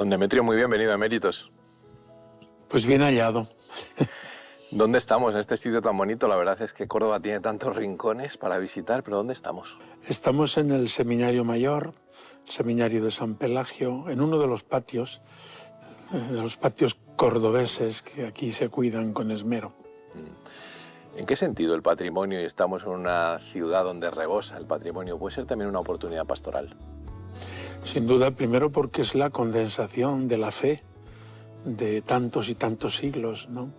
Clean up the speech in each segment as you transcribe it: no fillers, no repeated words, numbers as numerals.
Don Demetrio, muy bienvenido a Eméritos. Pues bien hallado. ¿Dónde estamos en este sitio tan bonito? La verdad es que Córdoba tiene tantos rincones para visitar, pero ¿dónde estamos? Estamos en el Seminario Mayor, el Seminario de San Pelagio, en uno de los patios cordobeses que aquí se cuidan con esmero. ¿En qué sentido el patrimonio, y estamos en una ciudad donde rebosa el patrimonio, puede ser también una oportunidad pastoral? Sin duda, primero porque es la condensación de la fe de tantos y tantos siglos, ¿no?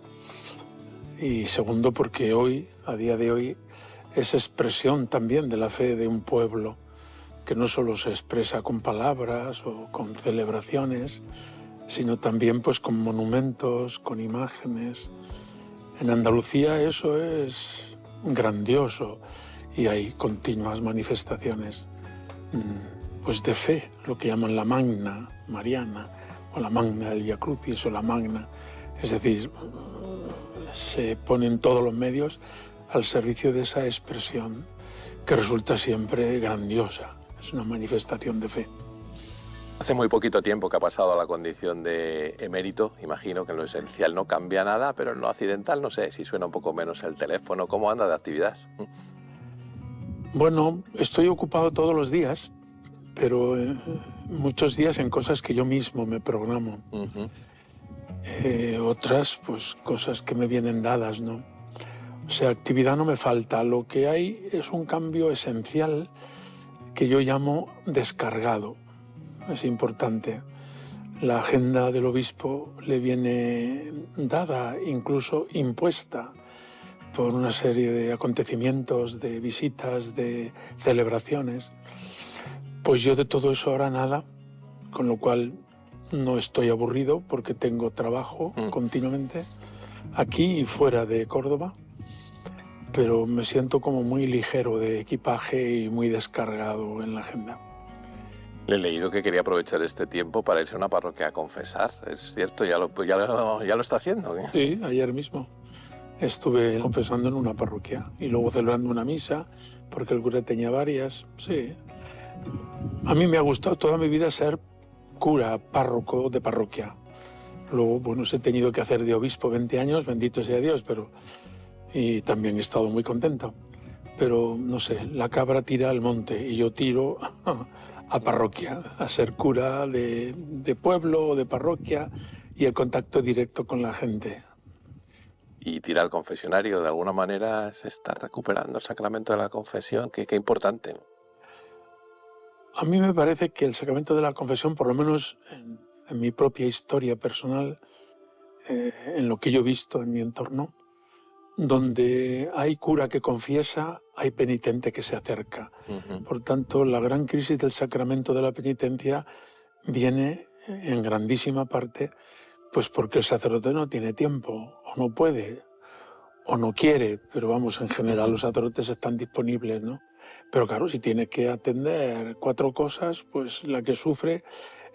Y segundo porque hoy, a día de hoy, es expresión también de la fe de un pueblo que no solo se expresa con palabras o con celebraciones, sino también pues con monumentos, con imágenes. En Andalucía eso es grandioso y hay continuas manifestaciones pues de fe, lo que llaman la Magna Mariana o la Magna del Vía Crucis o la Magna, es decir, se ponen todos los medios al servicio de esa expresión que resulta siempre grandiosa, es una manifestación de fe. Hace muy poquito tiempo que ha pasado a la condición de emérito, imagino que en lo esencial no cambia nada, pero en lo accidental no sé si suena un poco menos el teléfono, ¿cómo anda de actividad? Bueno, estoy ocupado todos los días, pero muchos días en cosas que yo mismo me programo. Otras, pues cosas que me vienen dadas, ¿no? O sea, actividad no me falta. Lo que hay es un cambio esencial que yo llamo descargado. Es importante. La agenda del obispo le viene dada, incluso impuesta, por una serie de acontecimientos, de visitas, de celebraciones. Pues yo de todo eso ahora nada, con lo cual no estoy aburrido porque tengo trabajo continuamente aquí y fuera de Córdoba, pero me siento como muy ligero de equipaje y muy descargado en la agenda. Le he leído que quería aprovechar este tiempo para irse a una parroquia a confesar. ¿Es cierto? ¿Ya lo está haciendo? ¿Qué? Sí, ayer mismo estuve confesando en una parroquia y luego celebrando una misa porque el cura tenía varias. Sí. A mí me ha gustado toda mi vida ser cura, párroco de parroquia. Luego, bueno, he tenido que hacer de obispo 20 años, bendito sea Dios, y también he estado muy contento. Pero, no sé, la cabra tira al monte y yo tiro a parroquia, a ser cura de pueblo o de parroquia y el contacto directo con la gente. Y tira al confesionario, de alguna manera se está recuperando el sacramento de la confesión, qué importante. A mí me parece que el sacramento de la confesión, por lo menos en mi propia historia personal, en lo que yo he visto en mi entorno, donde hay cura que confiesa, hay penitente que se acerca. Por tanto, la gran crisis del sacramento de la penitencia viene en grandísima parte pues porque el sacerdote no tiene tiempo, o no puede, o no quiere, pero vamos, en general los sacerdotes están disponibles, ¿no? Pero claro, si tiene que atender 4 cosas, pues la que sufre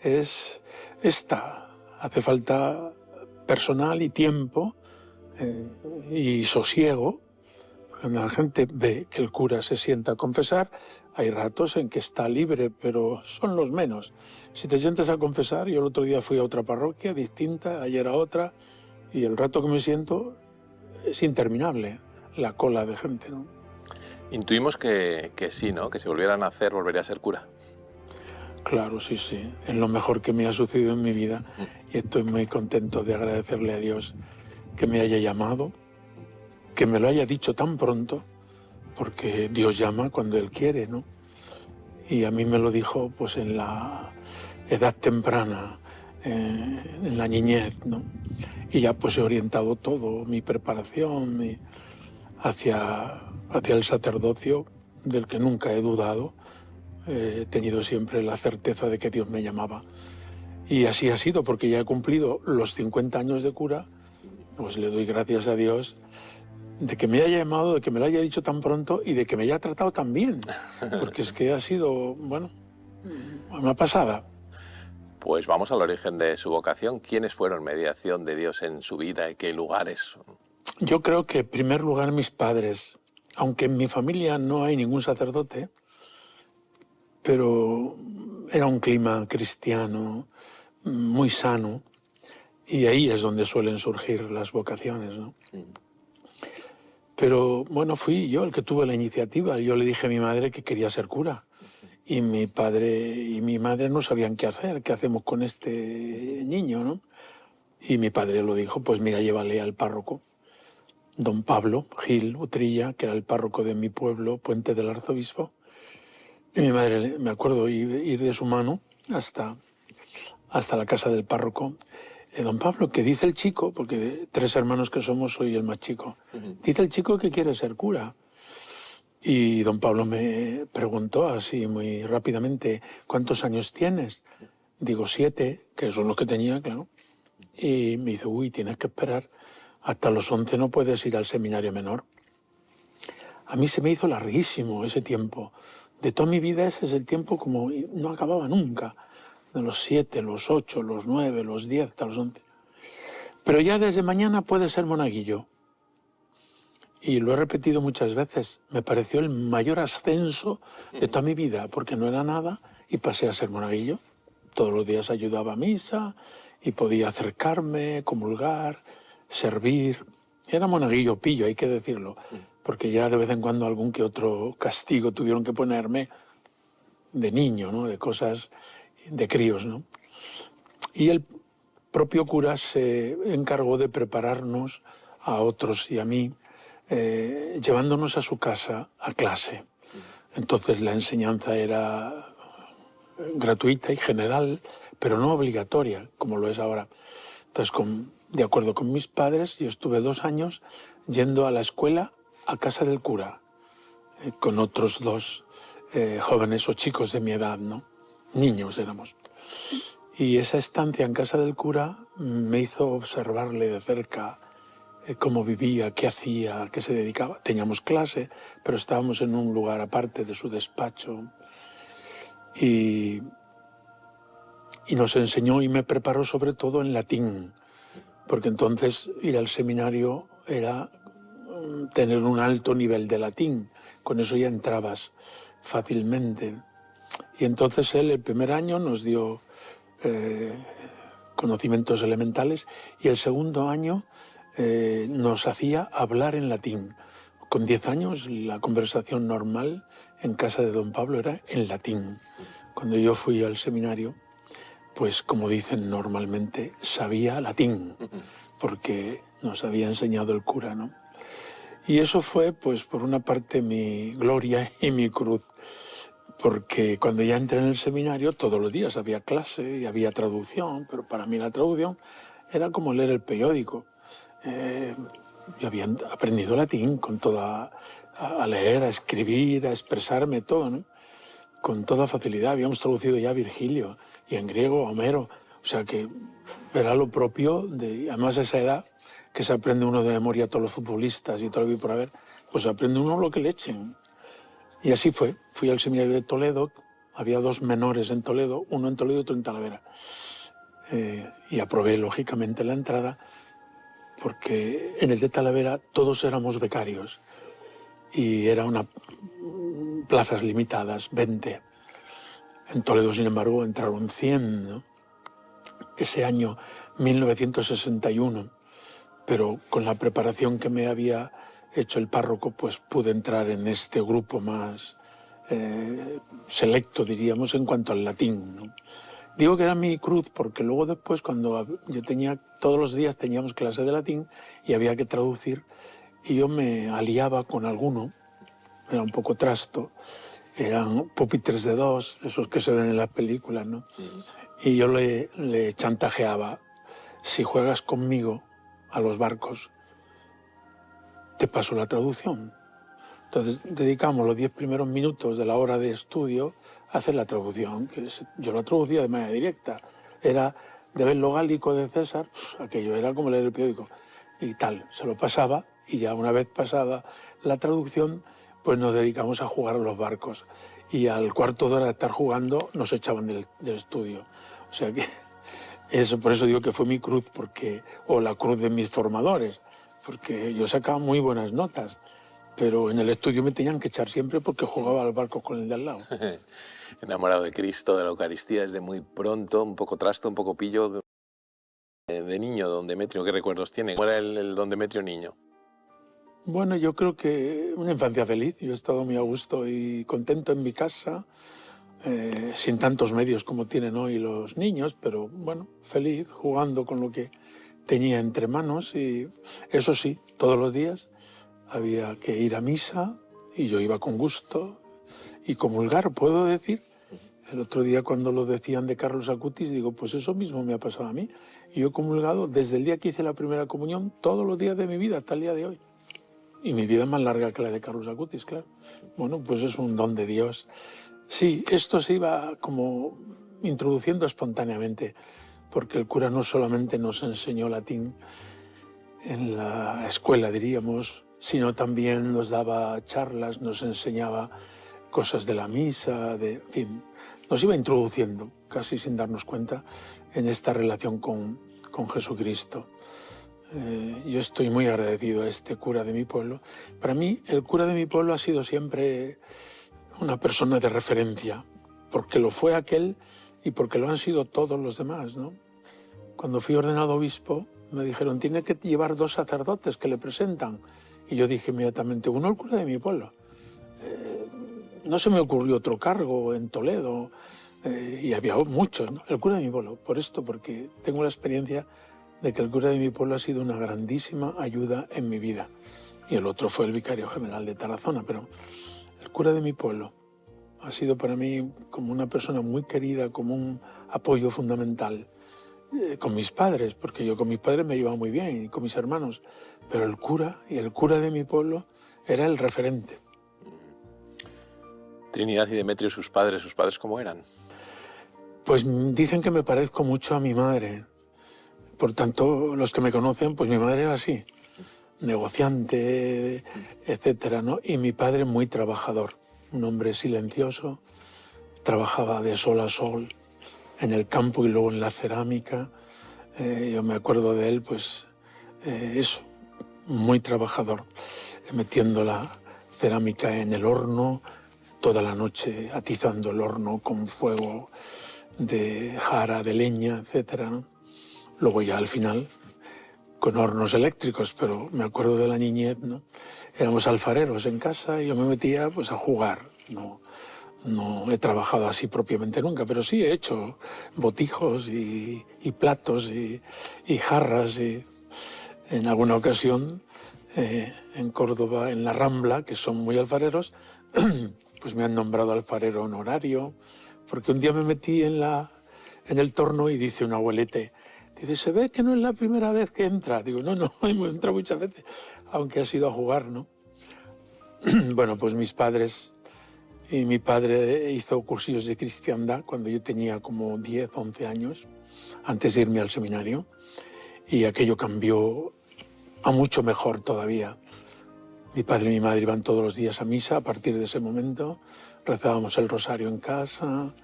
es esta. Hace falta personal y tiempo y sosiego. Cuando la gente ve que el cura se sienta a confesar, hay ratos en que está libre, pero son los menos. Si te sientas a confesar, yo el otro día fui a otra parroquia distinta, ayer a otra, y el rato que me siento es interminable, la cola de gente, ¿no? Intuimos que sí, ¿no? Que si volviera a nacer, volvería a ser cura. Claro, sí, sí. Es lo mejor que me ha sucedido en mi vida y estoy muy contento de agradecerle a Dios que me haya llamado, que me lo haya dicho tan pronto, porque Dios llama cuando Él quiere, ¿no? Y a mí me lo dijo pues en la edad temprana, en la niñez, ¿no? Y ya pues he orientado todo, mi preparación hacia el sacerdocio, del que nunca he dudado. He tenido siempre la certeza de que Dios me llamaba. Y así ha sido, porque ya he cumplido los 50 años de cura, pues le doy gracias a Dios de que me haya llamado, de que me lo haya dicho tan pronto y de que me haya tratado tan bien. Porque es que ha sido, bueno, una pasada. Pues vamos al origen de su vocación. ¿Quiénes fueron mediación de Dios en su vida y qué lugares? Yo creo que en primer lugar mis padres, aunque en mi familia no hay ningún sacerdote, pero era un clima cristiano, muy sano, y ahí es donde suelen surgir las vocaciones, ¿no? Pero bueno, fui yo el que tuve la iniciativa. Yo le dije a mi madre que quería ser cura. Y mi padre y mi madre no sabían qué hacer, qué hacemos con este niño, ¿no? Y mi padre lo dijo, pues mira, llévale al párroco, don Pablo Gil Utrilla, que era el párroco de mi pueblo, Puente del Arzobispo. Y mi madre, me acuerdo, ir de su mano hasta la casa del párroco. Don Pablo, ¿qué dice el chico? Porque de 3 hermanos que somos, soy el más chico. Dice el chico que quiere ser cura. Y don Pablo me preguntó así muy rápidamente, ¿cuántos años tienes? Digo, 7, que son los que tenía, claro. Y me dice, uy, tienes que esperar. Hasta los 11 no puedes ir al seminario menor. A mí se me hizo larguísimo ese tiempo. De toda mi vida ese es el tiempo como no acababa nunca. De los 7, los 8, los 9, los 10, hasta los 11. Pero ya desde mañana puedes ser monaguillo. Y lo he repetido muchas veces. Me pareció el mayor ascenso de toda mi vida, porque no era nada y pasé a ser monaguillo. Todos los días ayudaba a misa y podía acercarme, comulgar, servir. Era monaguillo pillo, hay que decirlo, porque ya de vez en cuando algún que otro castigo tuvieron que ponerme de niño, ¿no? De cosas de críos, ¿no? Y el propio cura se encargó de prepararnos a otros y a mí, llevándonos a su casa a clase. Entonces la enseñanza era gratuita y general, pero no obligatoria, como lo es ahora. Entonces, de acuerdo con mis padres, yo estuve 2 años yendo a la escuela a casa del cura, con otros 2 jóvenes o chicos de mi edad, ¿no? Niños éramos. Y esa estancia en casa del cura me hizo observarle de cerca cómo vivía, qué hacía, a qué se dedicaba. Teníamos clase, pero estábamos en un lugar aparte de su despacho. Y nos enseñó y me preparó sobre todo en latín, porque entonces ir al seminario era tener un alto nivel de latín. Con eso ya entrabas fácilmente. Y entonces él el primer año nos dio conocimientos elementales y el segundo año nos hacía hablar en latín. Con 10 años la conversación normal en casa de don Pablo era en latín. Cuando yo fui al seminario, pues como dicen normalmente, sabía latín, porque nos había enseñado el cura, ¿no? Y eso fue, pues por una parte, mi gloria y mi cruz, porque cuando ya entré en el seminario, todos los días había clase y había traducción, pero para mí la traducción era como leer el periódico. Yo había aprendido latín a leer, a escribir, a expresarme, todo, ¿no? Con toda facilidad. Habíamos traducido ya Virgilio y en griego Homero. O sea que era lo propio de, además a esa edad, que se aprende uno de memoria a todos los futbolistas y todo lo que por haber, pues aprende uno lo que le echen. Y así fue. Fui al seminario de Toledo, había 2 menores en Toledo, uno en Toledo y otro en Talavera. Y aprobé lógicamente la entrada, porque en el de Talavera todos éramos becarios y era plazas limitadas, 20. En Toledo, sin embargo, entraron 100, ¿no? Ese año 1961, pero con la preparación que me había hecho el párroco, pues pude entrar en este grupo más selecto, diríamos, en cuanto al latín, ¿no? Digo que era mi cruz porque luego después, cuando yo todos los días teníamos clase de latín y había que traducir, y yo me aliaba con alguno, era un poco trasto, eran pupitres de 2, esos que se ven en las películas, ¿no? Y yo le chantajeaba, si juegas conmigo a los barcos, te paso la traducción. Entonces dedicamos los 10 primeros minutos de la hora de estudio a hacer la traducción, que yo la traducía de manera directa. Era de ver lo gálico de César, aquello era como leer el periódico y tal. Se lo pasaba y ya una vez pasada la traducción, pues nos dedicamos a jugar a los barcos. Y al cuarto de hora de estar jugando nos echaban del estudio. O sea que por eso digo que fue mi cruz, o la cruz de mis formadores, porque yo sacaba muy buenas notas. pero en el estudio me tenían que echar siempre porque jugaba al barco con el de al lado. Enamorado de Cristo, de la Eucaristía, desde muy pronto, un poco trasto, un poco pillo. De niño, don Demetrio, ¿qué recuerdos tiene? ¿Cómo era el don Demetrio niño? Bueno, yo creo que una infancia feliz. Yo he estado muy a gusto y contento en mi casa, sin tantos medios como tienen hoy los niños, pero bueno, feliz, jugando con lo que tenía entre manos. Y eso sí, todos los días había que ir a misa y yo iba con gusto y comulgar, puedo decir. El otro día cuando lo decían de Carlos Acutis, digo, pues eso mismo me ha pasado a mí. Y yo he comulgado desde el día que hice la primera comunión, todos los días de mi vida, hasta el día de hoy. Y mi vida es más larga que la de Carlos Acutis, claro. Bueno, pues es un don de Dios. Sí, esto se iba como introduciendo espontáneamente, porque el cura no solamente nos enseñó latín en la escuela, diríamos, sino también nos daba charlas, nos enseñaba cosas de la misa, en fin, nos iba introduciendo, casi sin darnos cuenta, en esta relación con Jesucristo. Yo estoy muy agradecido a este cura de mi pueblo. Para mí, el cura de mi pueblo ha sido siempre una persona de referencia, porque lo fue aquel y porque lo han sido todos los demás, ¿no? Cuando fui ordenado obispo, me dijeron, tiene que llevar 2 sacerdotes que le presentan. Y yo dije inmediatamente, uno el cura de mi pueblo. No se me ocurrió otro cargo en Toledo, y había muchos, ¿no? El cura de mi pueblo, por esto, porque tengo la experiencia de que el cura de mi pueblo ha sido una grandísima ayuda en mi vida. Y el otro fue el vicario general de Tarazona, pero el cura de mi pueblo ha sido para mí como una persona muy querida, como un apoyo fundamental. Con mis padres, porque yo con mis padres me llevaba muy bien, y con mis hermanos, pero el cura de mi pueblo era el referente. Trinidad y Demetrio, sus padres ¿cómo eran? Pues dicen que me parezco mucho a mi madre. Por tanto, los que me conocen, pues mi madre era así, negociante, etcétera, ¿no? Y mi padre muy trabajador, un hombre silencioso, trabajaba de sol a sol en el campo y luego en la cerámica. Yo me acuerdo de él, pues eso, muy trabajador, metiendo la cerámica en el horno, toda la noche atizando el horno con fuego de jara, de leña, etcétera, ¿no? Luego ya al final con hornos eléctricos, pero me acuerdo de la niñez, ¿no? Éramos alfareros en casa y yo me metía pues a jugar. No he trabajado así propiamente nunca, pero sí he hecho botijos y platos y jarras. Y en alguna ocasión en Córdoba, en la Rambla, que son muy alfareros, pues me han nombrado alfarero honorario, porque un día me metí en el torno y dice un abuelete, dice, se ve que no es la primera vez que entra. Digo, no, hemos entrado muchas veces, aunque ha sido a jugar, ¿no? Bueno, pues mis padres y mi padre hizo cursillos de cristiandad cuando yo tenía como 10, 11 años, antes de irme al seminario, y aquello cambió a mucho mejor todavía. Mi padre y mi madre iban todos los días a misa a partir de ese momento, rezábamos el rosario en casa.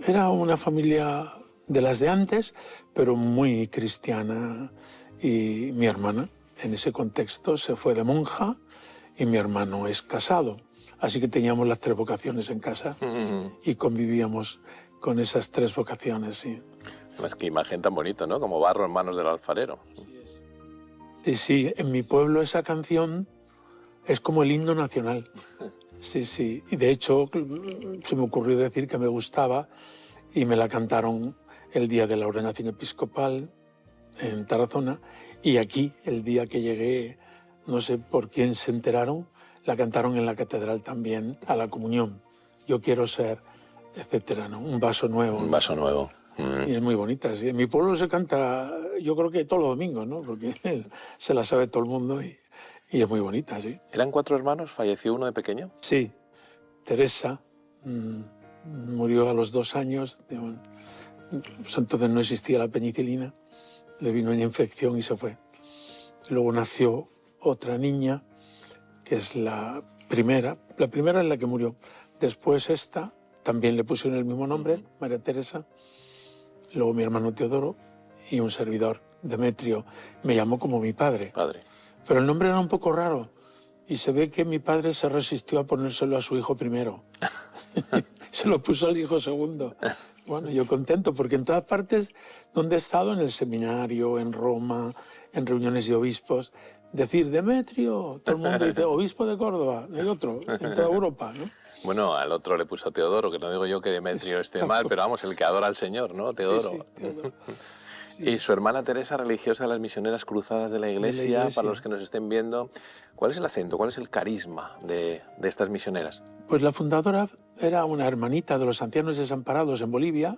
Era una familia de las de antes, pero muy cristiana. Y mi hermana, en ese contexto, se fue de monja y mi hermano es casado. Así que teníamos las 3 vocaciones en casa y convivíamos con esas 3 vocaciones, sí. Además, qué imagen tan bonito, ¿no? Como barro en manos del alfarero. Sí, en mi pueblo esa canción es como el himno nacional. Sí. Y de hecho se me ocurrió decir que me gustaba y me la cantaron el día de la ordenación episcopal en Tarazona, y aquí, el día que llegué, no sé por quién se enteraron, la cantaron en la catedral también a la comunión. Yo quiero ser, etcétera, ¿no? Un vaso nuevo. Un vaso nuevo. Y es muy bonita, sí. En mi pueblo se canta, yo creo que todos los domingos, ¿no? Porque se la sabe todo el mundo y es muy bonita, sí. ¿Eran 4 hermanos? ¿Falleció uno de pequeño? Sí. Teresa murió a los 2 años. Pues entonces no existía la penicilina. Le vino una infección y se fue. Luego nació otra niña, que es la primera. La primera es la que murió. Después esta, también le pusieron el mismo nombre, María Teresa. Luego mi hermano Teodoro y un servidor, Demetrio. Me llamó como mi padre. Padre. Pero el nombre era un poco raro. y se ve que mi padre se resistió a ponérselo a su hijo primero. Se lo puso al hijo segundo. Bueno, yo contento, porque en todas partes donde he estado, en el seminario, en Roma, en reuniones de obispos, decir Demetrio, todo el mundo dice obispo de Córdoba, no hay otro, en toda Europa, ¿no? Bueno, al otro le puso Teodoro, que no digo yo que Demetrio esté mal, pero vamos, el que adora al Señor, ¿no? Teodoro. Sí, Teodoro. Sí. Y su hermana Teresa, religiosa de las misioneras cruzadas de la Iglesia, para los que nos estén viendo, ¿cuál es el acento, cuál es el carisma de estas misioneras? Pues la fundadora era una hermanita de los ancianos desamparados en Bolivia,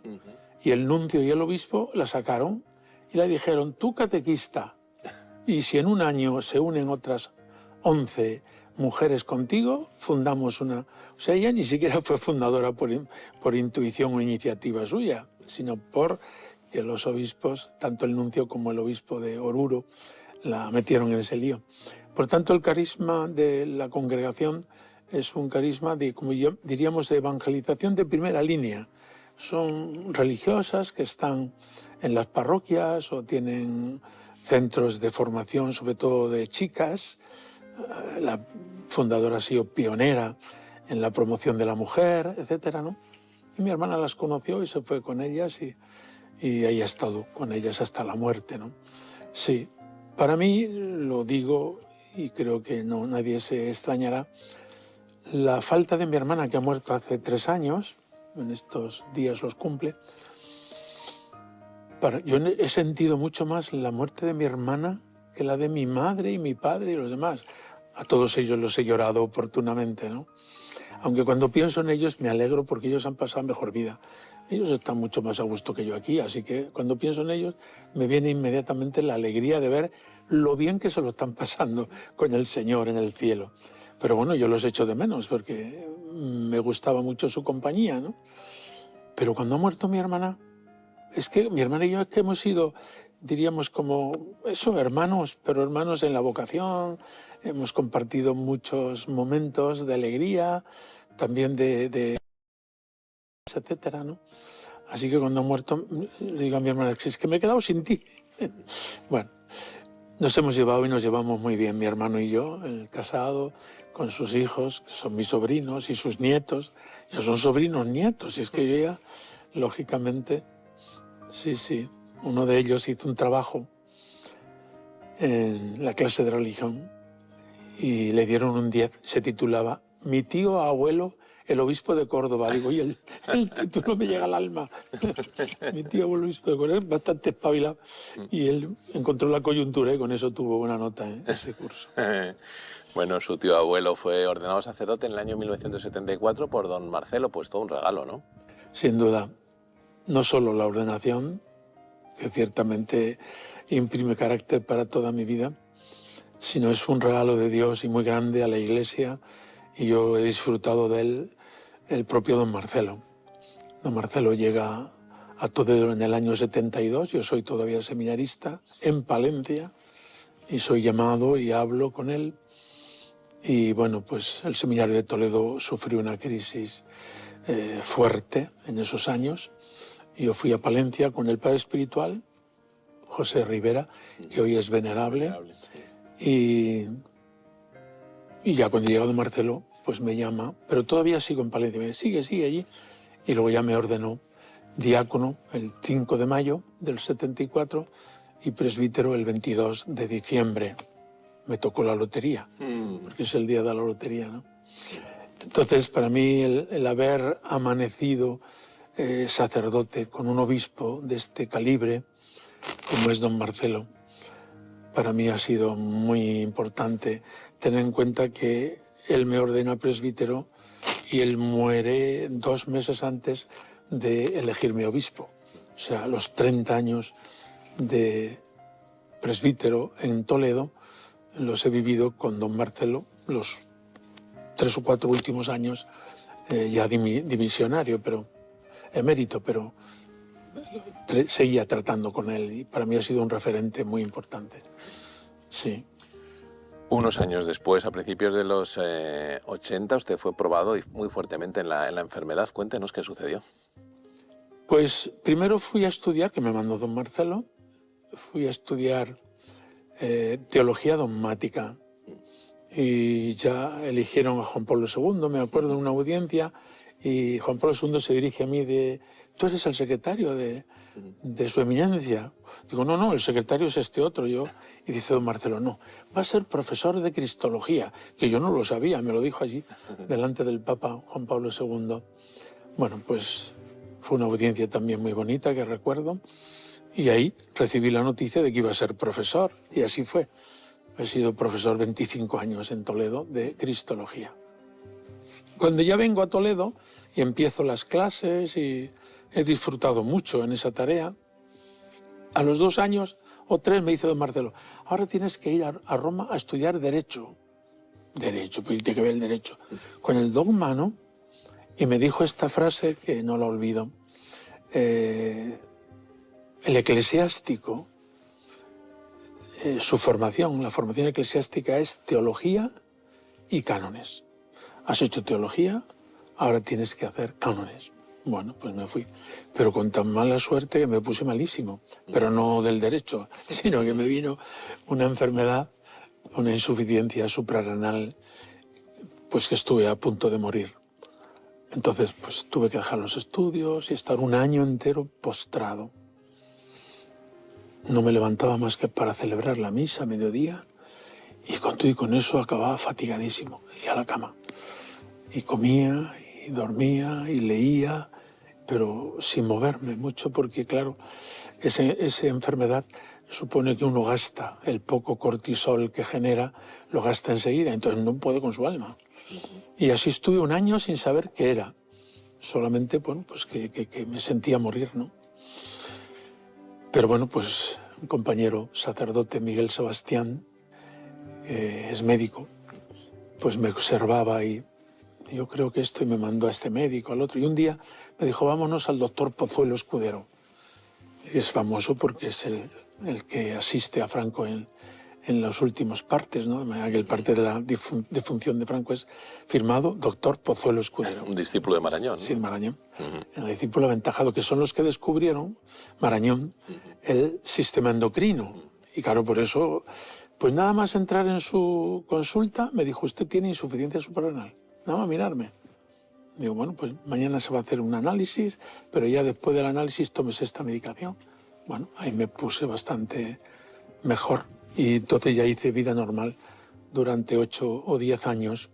y el nuncio y el obispo la sacaron y le dijeron, tú catequista, y si en un año se unen otras 11 mujeres contigo, fundamos una... O sea, ella ni siquiera fue fundadora por intuición o iniciativa suya, sino por que los obispos, tanto el nuncio como el obispo de Oruro, la metieron en ese lío. Por tanto, el carisma de la congregación es un carisma de, como diríamos, de evangelización de primera línea. Son religiosas que están en las parroquias o tienen centros de formación, sobre todo de chicas. La fundadora ha sido pionera en la promoción de la mujer, etcétera, ¿no? Y mi hermana las conoció y se fue con ellas y ahí ha estado con ellas hasta la muerte, ¿no? Sí, para mí, lo digo y creo que no, nadie se extrañará, la falta de mi hermana, que ha muerto hace 3 años, en estos días los cumple, yo he sentido mucho más la muerte de mi hermana que la de mi madre y mi padre y los demás. A todos ellos los he llorado oportunamente, ¿no? Aunque cuando pienso en ellos me alegro porque ellos han pasado mejor vida. Ellos están mucho más a gusto que yo aquí, así que cuando pienso en ellos me viene inmediatamente la alegría de ver lo bien que se lo están pasando con el Señor en el cielo. Pero bueno, yo los echo de menos porque me gustaba mucho su compañía, ¿no? Pero cuando ha muerto mi hermana, es que mi hermana y yo es que hemos sido, diríamos como eso, hermanos, pero hermanos en la vocación. Hemos compartido muchos momentos de alegría, también de etcétera, ¿no? Así que cuando ha muerto, le digo a mi hermana, es que me he quedado sin ti. Bueno, nos hemos llevado y nos llevamos muy bien, mi hermano y yo, el casado, con sus hijos, que son mis sobrinos, y sus nietos. Ya son sobrinos nietos, y es que yo ya, lógicamente, sí, uno de ellos hizo un trabajo en la clase de religión y le dieron un 10, se titulaba Mi tío abuelo, el obispo de Córdoba. Digo, y el título me llega al alma. Mi tío abuelo, obispo de Córdoba, es bastante espabilado. Y él encontró la coyuntura y con eso tuvo buena nota en ese curso. Bueno, su tío abuelo fue ordenado sacerdote en el año 1974 por don Marcelo, pues todo un regalo, ¿no? Sin duda, no solo la ordenación, que ciertamente imprime carácter para toda mi vida, sino es un regalo de Dios y muy grande a la Iglesia, y yo he disfrutado de él, el propio don Marcelo. Don Marcelo llega a Toledo en el año 72, yo soy todavía seminarista, en Palencia, y soy llamado y hablo con él. Y bueno, pues el seminario de Toledo sufrió una crisis fuerte en esos años. Y yo fui a Palencia con el padre espiritual, José Rivera, que hoy es venerable. Y ya cuando he llegado Marcelo, pues me llama, pero todavía sigo en Palencia, me dice, sigue allí. Y luego ya me ordenó diácono el 5 de mayo del 74 y presbítero el 22 de diciembre. Me tocó la lotería, porque es el día de la lotería, ¿no? Entonces, para mí, el haber amanecido sacerdote con un obispo de este calibre, como es don Marcelo, para mí ha sido muy importante tener en cuenta que él me ordena presbítero y él muere 2 meses antes de elegirme obispo. O sea, los 30 años de presbítero en Toledo los he vivido con don Marcelo, los 3 o 4 últimos años ya dimisionario, pero emérito, pero seguía tratando con él y para mí ha sido un referente muy importante. Sí. Unos años después, a principios de los 80, usted fue probado y muy fuertemente en la enfermedad. Cuéntenos qué sucedió. Pues primero fui a estudiar, que me mandó don Marcelo, fui a estudiar teología dogmática y ya eligieron a Juan Pablo II, me acuerdo, en una audiencia, y Juan Pablo II se dirige a mí ¿tú eres el secretario de su eminencia? Digo, no, el secretario es este otro, yo. Y dice don Marcelo, no, va a ser profesor de Cristología, que yo no lo sabía, me lo dijo allí, delante del Papa Juan Pablo II. Bueno, pues fue una audiencia también muy bonita, que recuerdo, y ahí recibí la noticia de que iba a ser profesor, y así fue. He sido profesor 25 años en Toledo de Cristología. Cuando ya vengo a Toledo y empiezo las clases y he disfrutado mucho en esa tarea, a los 2 años o 3 me dice don Marcelo, ahora tienes que ir a Roma a estudiar Derecho. Derecho, pues tiene que ver el Derecho. Con el dogma, ¿no? Y me dijo esta frase que no la olvido. El eclesiástico, su formación, la formación eclesiástica es teología y cánones. Has hecho teología, ahora tienes que hacer cánones. Bueno, pues me fui. Pero con tan mala suerte que me puse malísimo. Pero no del derecho, sino que me vino una enfermedad, una insuficiencia suprarrenal, pues que estuve a punto de morir. Entonces, pues tuve que dejar los estudios y estar un año entero postrado. No me levantaba más que para celebrar la misa a mediodía y con todo y con eso acababa fatigadísimo y a la cama. Y comía y dormía y leía, pero sin moverme mucho porque, claro, esa enfermedad supone que uno gasta el poco cortisol que genera, lo gasta enseguida, entonces no puede con su alma. Y así estuve un año sin saber qué era. Solamente, bueno, pues que me sentía morir, ¿no? Pero bueno, pues un compañero sacerdote, Miguel Sebastián, es médico, pues me observaba y yo creo que esto, y me mandó a este médico, al otro. Y un día me dijo, vámonos al doctor Pozuelo Escudero. Es famoso porque es el que asiste a Franco en las últimas partes, ¿no? El parte de la defunción de Franco es firmado doctor Pozuelo Escudero. Un discípulo de Marañón, ¿no? Sí, Marañón. El discípulo aventajado, que son los que descubrieron, Marañón, el sistema endocrino. Y claro, por eso, pues nada más entrar en su consulta, me dijo, usted tiene insuficiencia suprarrenal. Nada más mirarme. Digo, bueno, pues mañana se va a hacer un análisis, pero ya después del análisis tomes esta medicación. Bueno, ahí me puse bastante mejor. Y entonces ya hice vida normal durante 8 o 10 años.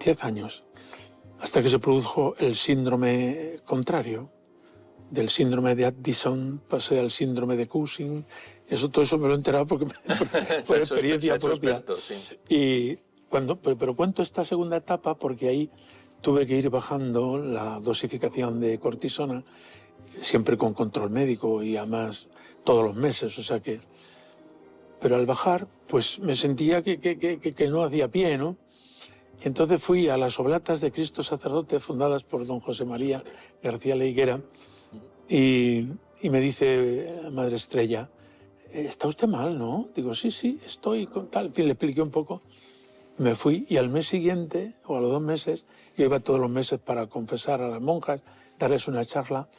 10 años. Hasta que se produjo el síndrome contrario. Del síndrome de Addison pasé al síndrome de Cushing. Todo eso me lo he enterado porque por experiencia propia. Experto, sí. Y pero cuento esta segunda etapa porque ahí tuve que ir bajando la dosificación de cortisona, siempre con control médico y además todos los meses, o sea que... Pero al bajar, pues me sentía que no hacía pie, ¿no? Y entonces fui a las Oblatas de Cristo Sacerdote, fundadas por don José María García Leiguera, y me dice Madre Estrella, ¿está usted mal, no? Digo, sí, estoy con tal. En fin, le expliqué un poco. Me fui y al mes siguiente, o a los 2 meses, yo iba todos los meses para confesar a las monjas, darles una charla,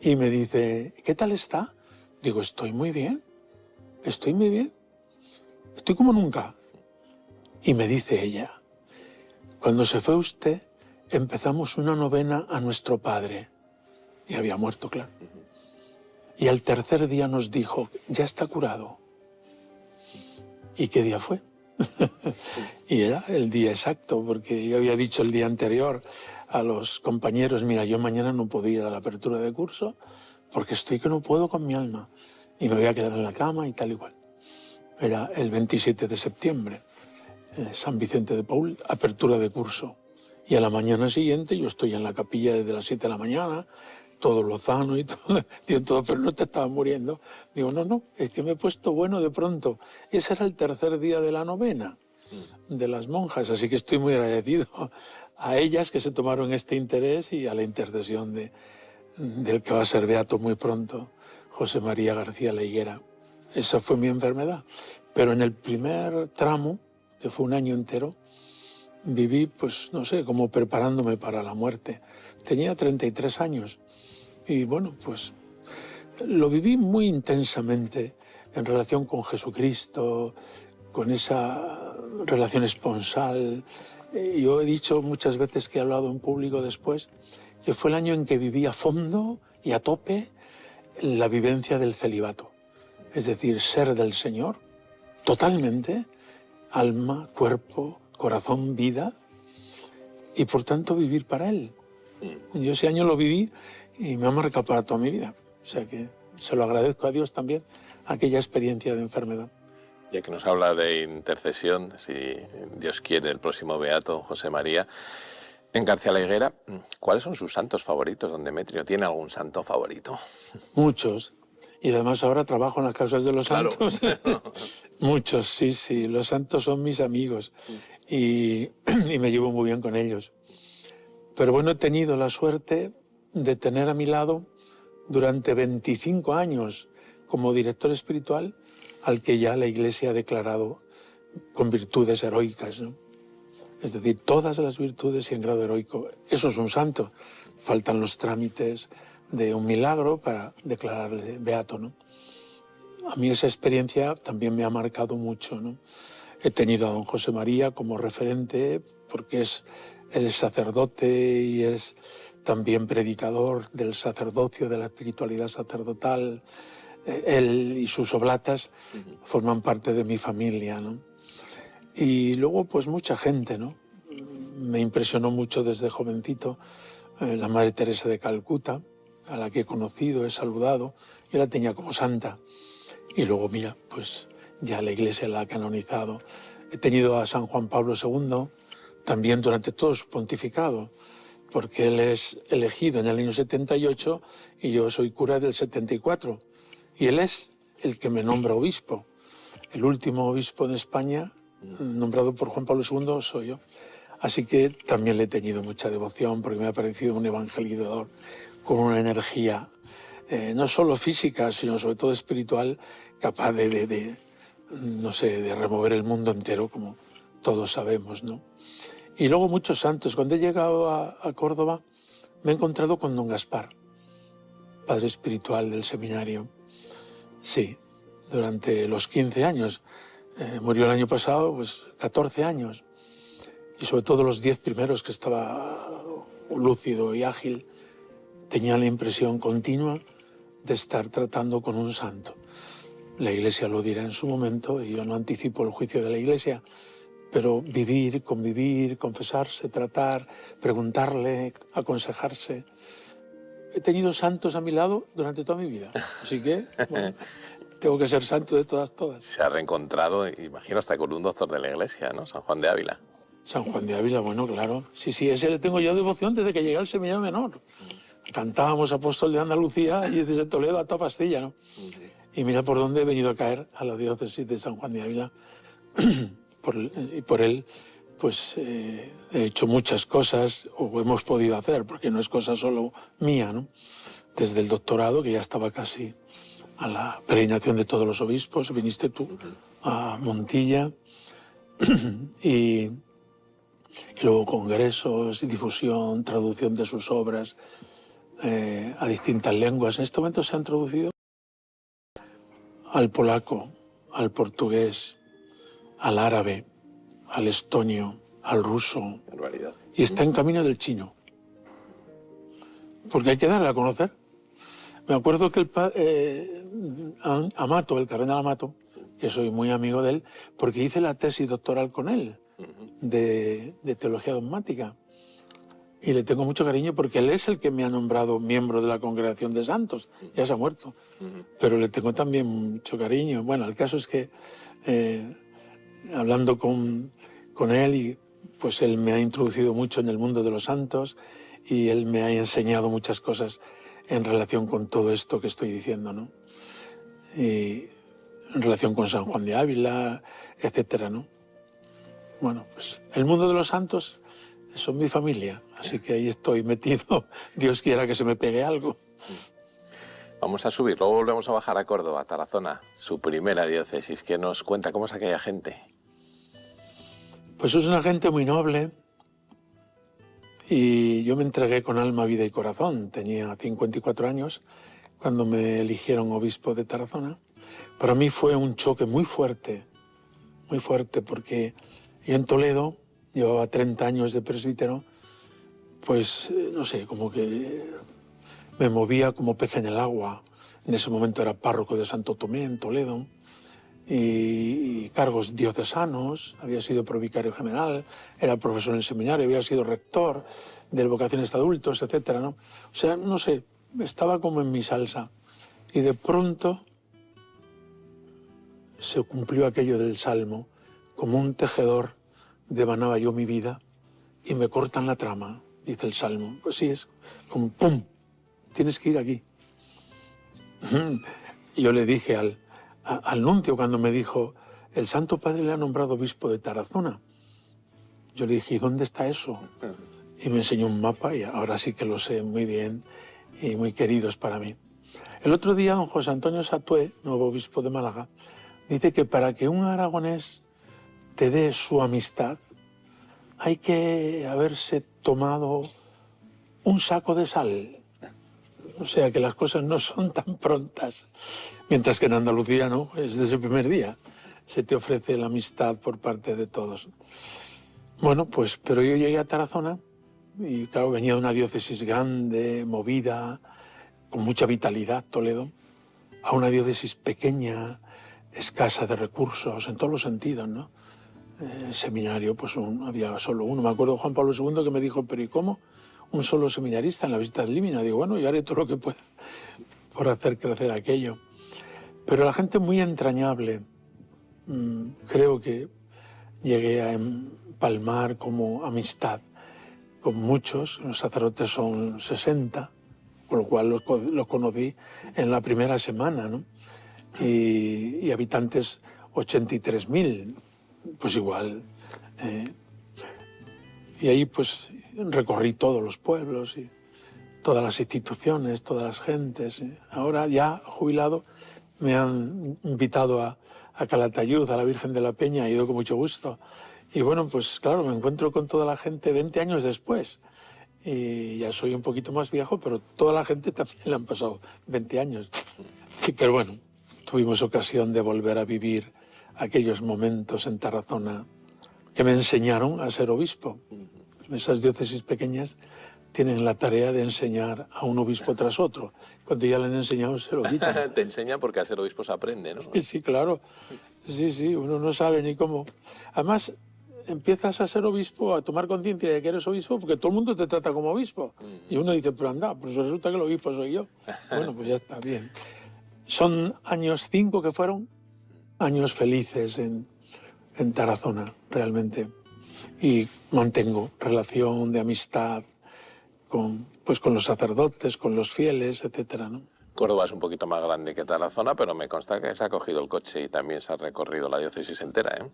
y me dice, ¿qué tal está? Digo, estoy muy bien, estoy como nunca. Y me dice ella, cuando se fue usted, empezamos una novena a nuestro Padre. Y había muerto, claro. Y al tercer día nos dijo, ya está curado. ¿Y qué día fue? Y era el día exacto, porque yo había dicho el día anterior a los compañeros, mira, yo mañana no puedo ir a la apertura de curso porque estoy que no puedo con mi alma y me voy a quedar en la cama y tal y cual. Era el 27 de septiembre, San Vicente de Paúl, apertura de curso. Y a la mañana siguiente yo estoy en la capilla desde las 7 de la mañana, todo lozano y todo, pero no te estabas muriendo. Digo, no, es que me he puesto bueno de pronto. Ese era el tercer día de la novena de las monjas, así que estoy muy agradecido a ellas que se tomaron este interés y a la intercesión del que va a ser beato muy pronto, José María García Leiguera. Esa fue mi enfermedad. Pero en el primer tramo, que fue un año entero, viví, pues no sé, como preparándome para la muerte. Tenía 33 años. Y bueno, pues lo viví muy intensamente en relación con Jesucristo, con esa relación esponsal. Yo he dicho muchas veces que he hablado en público después, que fue el año en que viví a fondo y a tope la vivencia del celibato. Es decir, ser del Señor totalmente, alma, cuerpo, corazón, vida, y por tanto vivir para Él. Yo ese año lo viví y me ha marcado para toda mi vida. O sea que se lo agradezco a Dios también, aquella experiencia de enfermedad. Ya que nos habla de intercesión, si Dios quiere, el próximo beato, José María, en García la Higuera, ¿cuáles son sus santos favoritos, don Demetrio? ¿Tiene algún santo favorito? Muchos. Y además ahora trabajo en las causas de los Claro. santos. Muchos, sí, sí. Los santos son mis amigos y me llevo muy bien con ellos. Pero bueno, he tenido la suerte de tener a mi lado durante 25 años como director espiritual al que ya la Iglesia ha declarado con virtudes heroicas, ¿no? Es decir, todas las virtudes y en grado heroico. Eso es un santo. Faltan los trámites de un milagro para declararle beato, ¿no? A mí esa experiencia también me ha marcado mucho, ¿no? He tenido a don José María como referente porque es el sacerdote y es también predicador del sacerdocio, de la espiritualidad sacerdotal. Él y sus oblatas forman parte de mi familia, ¿no? Y luego, pues mucha gente, ¿no? Me impresionó mucho desde jovencito la Madre Teresa de Calcuta, a la que he conocido, he saludado. Yo la tenía como santa. Y luego, mira, pues ya la Iglesia la ha canonizado. He tenido a San Juan Pablo II, también durante todo su pontificado, porque él es elegido en el año 78 y yo soy cura del 74. Y él es el que me nombra obispo. El último obispo en España, nombrado por Juan Pablo II, soy yo. Así que también le he tenido mucha devoción porque me ha parecido un evangelizador con una energía, no solo física, sino sobre todo espiritual, capaz no sé, de remover el mundo entero, como todos sabemos, ¿no? Y luego muchos santos. Cuando he llegado a Córdoba, me he encontrado con don Gaspar, padre espiritual del seminario. Sí, durante los 15 años. Murió el año pasado, pues 14 años. Y sobre todo los 10 primeros, que estaba lúcido y ágil, tenía la impresión continua de estar tratando con un santo. La Iglesia lo dirá en su momento y yo no anticipo el juicio de la Iglesia, pero vivir, convivir, confesarse, tratar, preguntarle, aconsejarse. He tenido santos a mi lado durante toda mi vida, así que bueno, tengo que ser santo de todas. Se ha reencontrado, imagino, hasta con un doctor de la Iglesia, ¿no? San Juan de Ávila. San Juan de Ávila, bueno, claro. Sí, ese le tengo yo devoción desde que llegué al seminario menor. Cantábamos Apóstol de Andalucía y desde Toledo hasta Pastilla, ¿no? Y mira por dónde he venido a caer, a la diócesis de San Juan de Ávila. Y por él, pues he hecho muchas cosas, o hemos podido hacer, porque no es cosa solo mía, ¿no? Desde el doctorado, que ya estaba casi a la peregrinación de todos los obispos, viniste tú a Montilla, y luego congresos, difusión, traducción de sus obras a distintas lenguas. En este momento se han traducido al polaco, al portugués, al árabe, al estonio, al ruso. Barbaridad. Y está en camino del chino. Porque hay que darle a conocer. Me acuerdo que Amato, el cardenal Amato, que soy muy amigo de él, porque hice la tesis doctoral con él de teología dogmática. Y le tengo mucho cariño porque él es el que me ha nombrado miembro de la Congregación de Santos. Ya se ha muerto. Pero le tengo también mucho cariño. Bueno, el caso es que hablando con él, y pues él me ha introducido mucho en el mundo de los santos y él me ha enseñado muchas cosas en relación con todo esto que estoy diciendo, ¿no? Y en relación con San Juan de Ávila, etcétera, ¿no? Bueno, pues el mundo de los santos son mi familia, así que ahí estoy metido. Dios quiera que se me pegue algo. Vamos a subir, luego volvemos a bajar a Córdoba, a Tarazona, su primera diócesis. ¿Qué nos cuenta? ¿Cómo es aquella gente? Pues es una gente muy noble y yo me entregué con alma, vida y corazón. Tenía 54 años cuando me eligieron obispo de Tarazona. Para mí fue un choque muy fuerte muy fuerte, porque yo en Toledo llevaba 30 años de presbítero, pues no sé, como que me movía como pez en el agua. En ese momento era párroco de Santo Tomé, en Toledo, y cargos diocesanos, había sido provicario general, era profesor en el seminario, había sido rector de vocaciones de adultos, etcétera, ¿no? O sea, no sé, estaba como en mi salsa. Y de pronto se cumplió aquello del Salmo, como un tejedor devanaba yo mi vida y me cortan la trama, dice el Salmo. Pues sí, es como ¡pum! Tienes que ir aquí. Y yo le dije al nuncio cuando me dijo, el Santo Padre le ha nombrado obispo de Tarazona. Yo le dije, ¿y dónde está eso? Y me enseñó un mapa y ahora sí que lo sé muy bien y muy queridos para mí. El otro día don José Antonio Satué, nuevo obispo de Málaga, dice que para que un aragonés te dé su amistad hay que haberse tomado un saco de sal. O sea que las cosas no son tan prontas. Mientras que en Andalucía no, es desde el primer día. Se te ofrece la amistad por parte de todos. Bueno, pues, pero yo llegué a Tarazona y claro, venía de una diócesis grande, movida, con mucha vitalidad, Toledo, a una diócesis pequeña, escasa de recursos, en todos los sentidos, ¿no? Seminario, pues había solo uno. Me acuerdo Juan Pablo II que me dijo, pero ¿y cómo? Un solo seminarista en la visita de Límina. Digo, bueno, yo haré todo lo que pueda por hacer crecer aquello. Pero la gente muy entrañable. Creo que llegué a empalmar como amistad con muchos. Los sacerdotes son 60, con lo cual los conocí en la primera semana, ¿no? Y habitantes 83.000, pues igual. Y ahí pues recorrí todos los pueblos y todas las instituciones, todas las gentes. Ahora ya jubilado me han invitado a Calatayud, a la Virgen de la Peña, he ido con mucho gusto. Y bueno, pues claro, me encuentro con toda la gente 20 años después. Y ya soy un poquito más viejo, pero toda la gente también le han pasado 20 años. Sí, pero bueno, tuvimos ocasión de volver a vivir aquellos momentos en Tarazona que me enseñaron a ser obispo. Esas diócesis pequeñas tienen la tarea de enseñar a un obispo tras otro. Cuando ya le han enseñado, se lo quitan. Te enseña porque a ser obispo se aprende, ¿no? Sí, claro. Sí, uno no sabe ni cómo. Además, empiezas a ser obispo, a tomar conciencia de que eres obispo, porque todo el mundo te trata como obispo. Y uno dice, pero anda, pues resulta que el obispo soy yo. Bueno, pues ya está bien. Son años 5 que fueron, años felices en Tarazona, realmente. Y mantengo relación de amistad con los sacerdotes, con los fieles, etcétera, ¿no? Córdoba es un poquito más grande que Tarazona, pero me consta que se ha cogido el coche y también se ha recorrido la diócesis entera, ¿eh?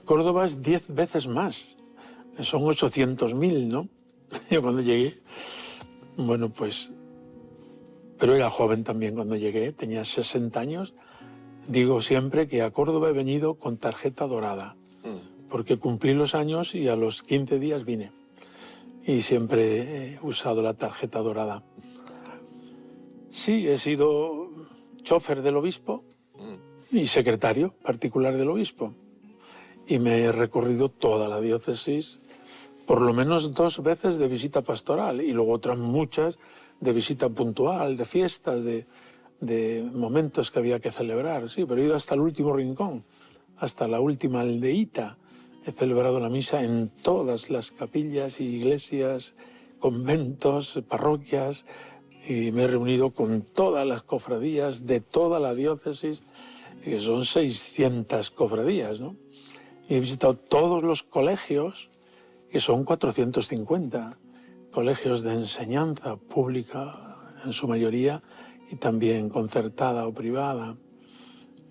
Córdoba es 10 veces más. Son 800.000, ¿no? Yo cuando llegué, bueno, pues... Pero era joven también cuando llegué, tenía 60 años. Digo siempre que a Córdoba he venido con tarjeta dorada, porque cumplí los años y a los 15 días vine. Y siempre he usado la tarjeta dorada. Sí, he sido chofer del obispo y secretario particular del obispo. Y me he recorrido toda la diócesis, por lo menos 2 veces de visita pastoral y luego otras muchas de visita puntual, de fiestas, de momentos que había que celebrar. Sí, pero he ido hasta el último rincón, hasta la última aldeíta. He celebrado la misa en todas las capillas y iglesias, conventos, parroquias, y me he reunido con todas las cofradías de toda la diócesis, que son 600 cofradías, ¿no? Y he visitado todos los colegios, que son 450, colegios de enseñanza pública en su mayoría y también concertada o privada.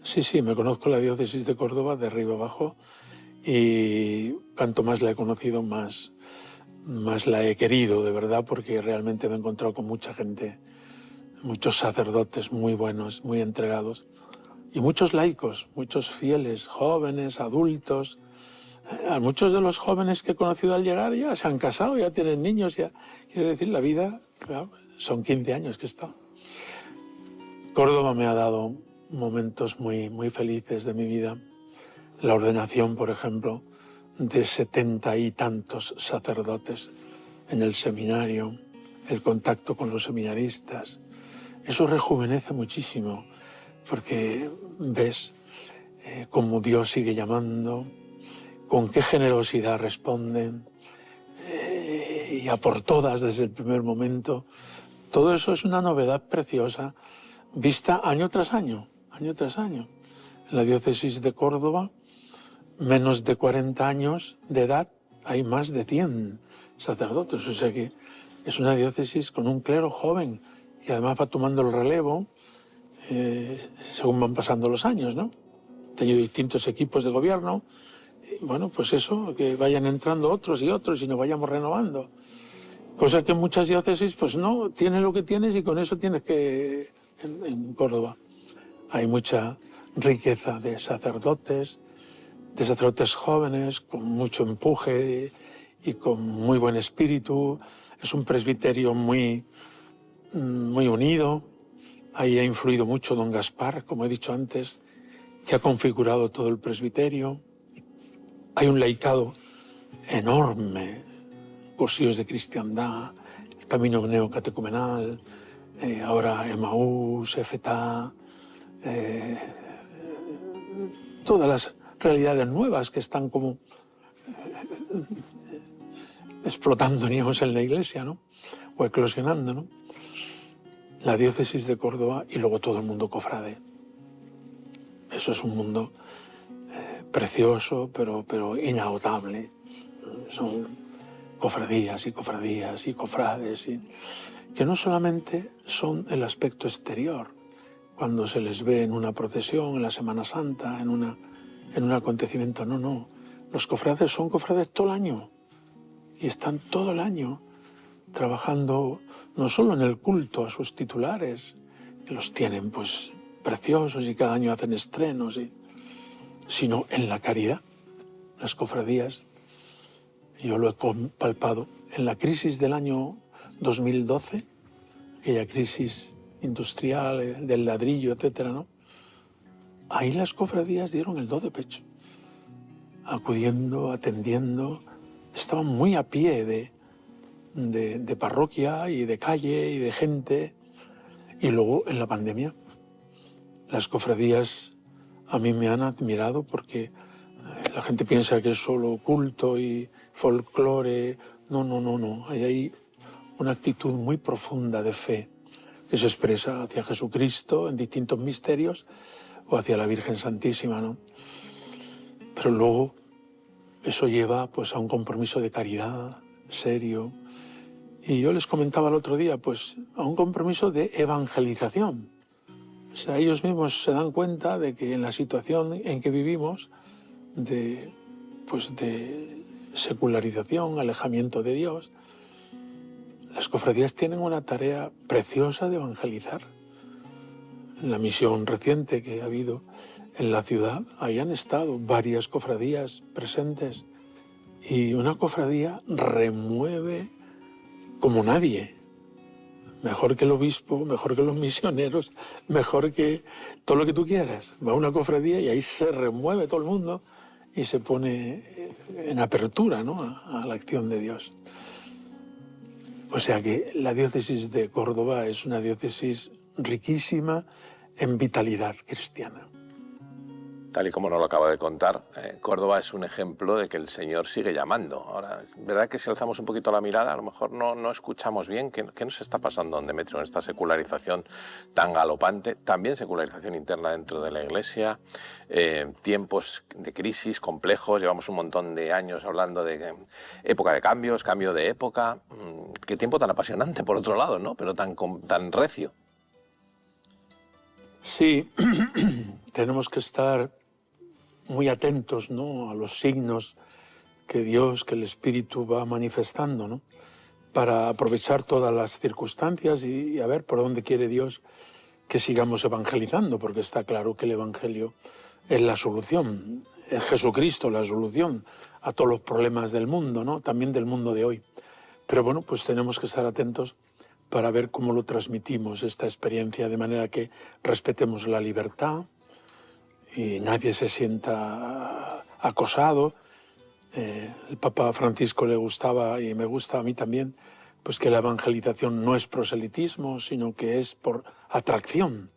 Sí, me conozco la diócesis de Córdoba de arriba abajo y cuanto más la he conocido, más la he querido, de verdad, porque realmente me he encontrado con mucha gente, muchos sacerdotes muy buenos, muy entregados, y muchos laicos, muchos fieles, jóvenes, adultos. A muchos de los jóvenes que he conocido al llegar ya se han casado, ya tienen niños, ya. Quiero decir, la vida, son 15 años que he estado. Córdoba me ha dado momentos muy, muy felices de mi vida. la ordenación, por ejemplo, de 70 y tantos sacerdotes en el seminario, el contacto con los seminaristas. Eso rejuvenece muchísimo, porque ves cómo Dios sigue llamando, con qué generosidad responden, y a por todas desde el primer momento. Todo eso es una novedad preciosa, vista año tras año, año tras año. En la diócesis de Córdoba, menos de 40 años de edad, hay más de 100 sacerdotes. O sea que es una diócesis con un clero joven, que además va tomando el relevo según van pasando los años, ¿no? Han tenido distintos equipos de gobierno. Bueno, pues eso, que vayan entrando otros y otros y nos vayamos renovando. Cosa que en muchas diócesis, pues no, tienes lo que tienes y con eso tienes que... En Córdoba hay mucha riqueza de sacerdotes jóvenes, con mucho empuje y con muy buen espíritu. Es un presbiterio muy unido. Ahí ha influido mucho don Gaspar, como he dicho antes, que ha configurado todo el presbiterio. Hay un laicado enorme, cursillos de cristiandad, el camino neocatecumenal, ahora Emaús, EFETA, todas las realidades nuevas que están como explotando, digamos, en la Iglesia, ¿no? O eclosionando, ¿no? La diócesis de Córdoba y luego todo el mundo cofrade. Eso es un mundo precioso, pero inagotable. Son cofradías y cofradías y cofrades, que no solamente son el aspecto exterior, cuando se les ve en una procesión, en la Semana Santa, en un acontecimiento, no. Los cofrades son cofrades todo el año y están todo el año trabajando no solo en el culto a sus titulares, que los tienen pues preciosos y cada año hacen estrenos, sino en la caridad. Las cofradías, yo lo he palpado en la crisis del año 2012, aquella crisis industrial del ladrillo, etcétera, ¿no? Ahí las cofradías dieron el do de pecho, acudiendo, atendiendo, estaban muy a pie de parroquia y de calle y de gente. Y luego en la pandemia las cofradías a mí me han admirado, porque la gente piensa que es solo culto y folclore. No. Hay ahí una actitud muy profunda de fe que se expresa hacia Jesucristo en distintos misterios o hacia la Virgen Santísima, ¿no? Pero luego eso lleva pues a un compromiso de caridad serio. Y yo les comentaba el otro día, pues a un compromiso de evangelización. O sea, ellos mismos se dan cuenta de que en la situación en que vivimos, de secularización, alejamiento de Dios, las cofradías tienen una tarea preciosa de evangelizar. En la misión reciente que ha habido en la ciudad, ahí han estado varias cofradías presentes, y una cofradía remueve como nadie. Mejor que el obispo, mejor que los misioneros, mejor que todo lo que tú quieras. Va a una cofradía y ahí se remueve todo el mundo y se pone en apertura, ¿no?, a la acción de Dios. O sea que la diócesis de Córdoba es una diócesis riquísima en vitalidad cristiana. Tal y como nos lo acaba de contar, Córdoba es un ejemplo de que el Señor sigue llamando. Ahora, es verdad que si alzamos un poquito la mirada, a lo mejor no escuchamos bien qué nos está pasando, don Demetrio, en esta secularización tan galopante, también secularización interna dentro de la Iglesia, tiempos de crisis complejos, llevamos un montón de años hablando de época de cambios, cambio de época. Qué tiempo tan apasionante, por otro lado, ¿no?, pero tan recio. Sí, tenemos que estar muy atentos, ¿no?, a los signos que Dios, que el Espíritu va manifestando, ¿no?, para aprovechar todas las circunstancias y a ver por dónde quiere Dios que sigamos evangelizando, porque está claro que el Evangelio es la solución, es Jesucristo la solución a todos los problemas del mundo, ¿no?, también del mundo de hoy. Pero bueno, pues tenemos que estar atentos para ver cómo lo transmitimos, esta experiencia, de manera que respetemos la libertad y nadie se sienta acosado. El Papa Francisco le gustaba, y me gusta a mí también, pues que la evangelización no es proselitismo, sino que es por atracción.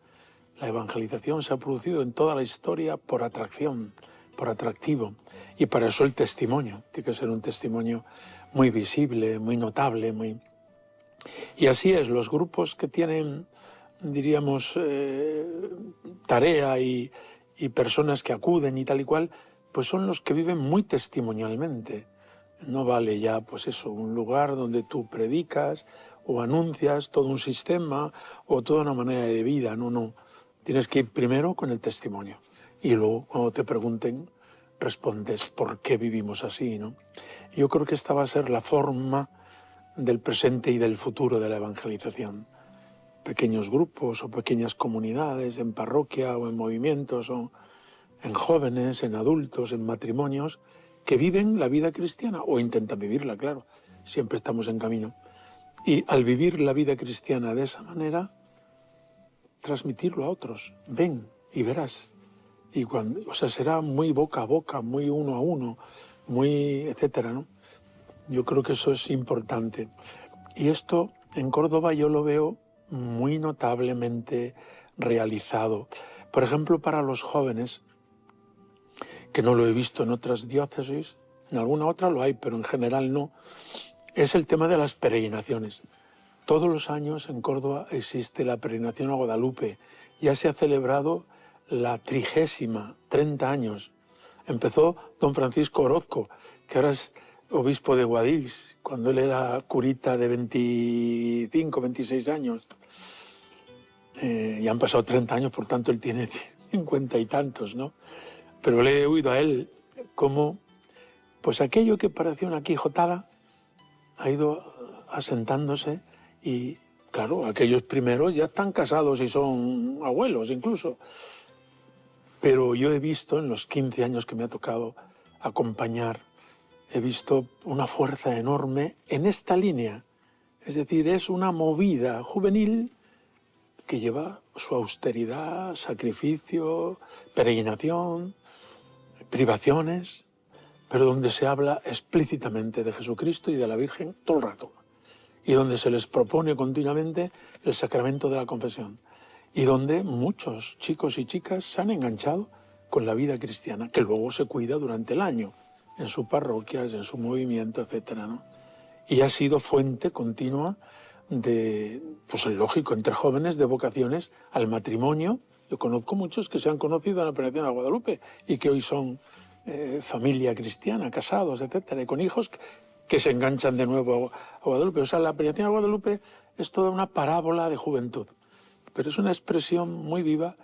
La evangelización se ha producido en toda la historia por atracción, por atractivo. Y para eso el testimonio. Tiene que ser un testimonio muy visible, muy notable. Y así es, los grupos que tienen, diríamos, tarea y personas que acuden y tal y cual, pues son los que viven muy testimonialmente. No vale ya, pues eso, un lugar donde tú predicas o anuncias todo un sistema o toda una manera de vida. No, no. Tienes que ir primero con el testimonio y luego, cuando te pregunten, respondes por qué vivimos así, ¿no? Yo creo que esta va a ser la forma del presente y del futuro de la evangelización. Pequeños grupos o pequeñas comunidades en parroquia o en movimientos o en jóvenes, en adultos, en matrimonios, que viven la vida cristiana o intentan vivirla, claro. Siempre estamos en camino. Y al vivir la vida cristiana de esa manera, transmitirlo a otros. Ven y verás. Y será muy boca a boca, muy uno a uno, muy etcétera, ¿no? Yo creo que eso es importante. Y esto en Córdoba yo lo veo muy notablemente realizado. Por ejemplo, para los jóvenes, que no lo he visto en otras diócesis, en alguna otra lo hay, pero en general no, es el tema de las peregrinaciones. Todos los años en Córdoba existe la peregrinación a Guadalupe. Ya se ha celebrado la 30 años. Empezó don Francisco Orozco, que ahora es obispo de Guadix, cuando él era curita de 25, 26 años. Ya han pasado 30 años, por tanto él tiene 50 y tantos, ¿no? Pero le he oído a él cómo, pues aquello que parecía una quijotada ha ido asentándose y, claro, aquellos primeros ya están casados y son abuelos incluso. Pero yo he visto, en los 15 años que me ha tocado acompañar, he visto una fuerza enorme en esta línea. Es decir, es una movida juvenil que lleva su austeridad, sacrificio, peregrinación, privaciones, pero donde se habla explícitamente de Jesucristo y de la Virgen todo el rato. Y donde se les propone continuamente el sacramento de la confesión. Y donde muchos chicos y chicas se han enganchado con la vida cristiana, que luego se cuida durante el año, en sus parroquias, en su movimiento, etcétera, ¿no? Y ha sido fuente continua de, pues es lógico, entre jóvenes, de vocaciones al matrimonio. Yo conozco muchos que se han conocido en la peregrinación a Guadalupe y que hoy son familia cristiana, casados, etcétera, y con hijos que se enganchan de nuevo a Guadalupe. O sea, la peregrinación a Guadalupe es toda una parábola de juventud, pero es una expresión muy viva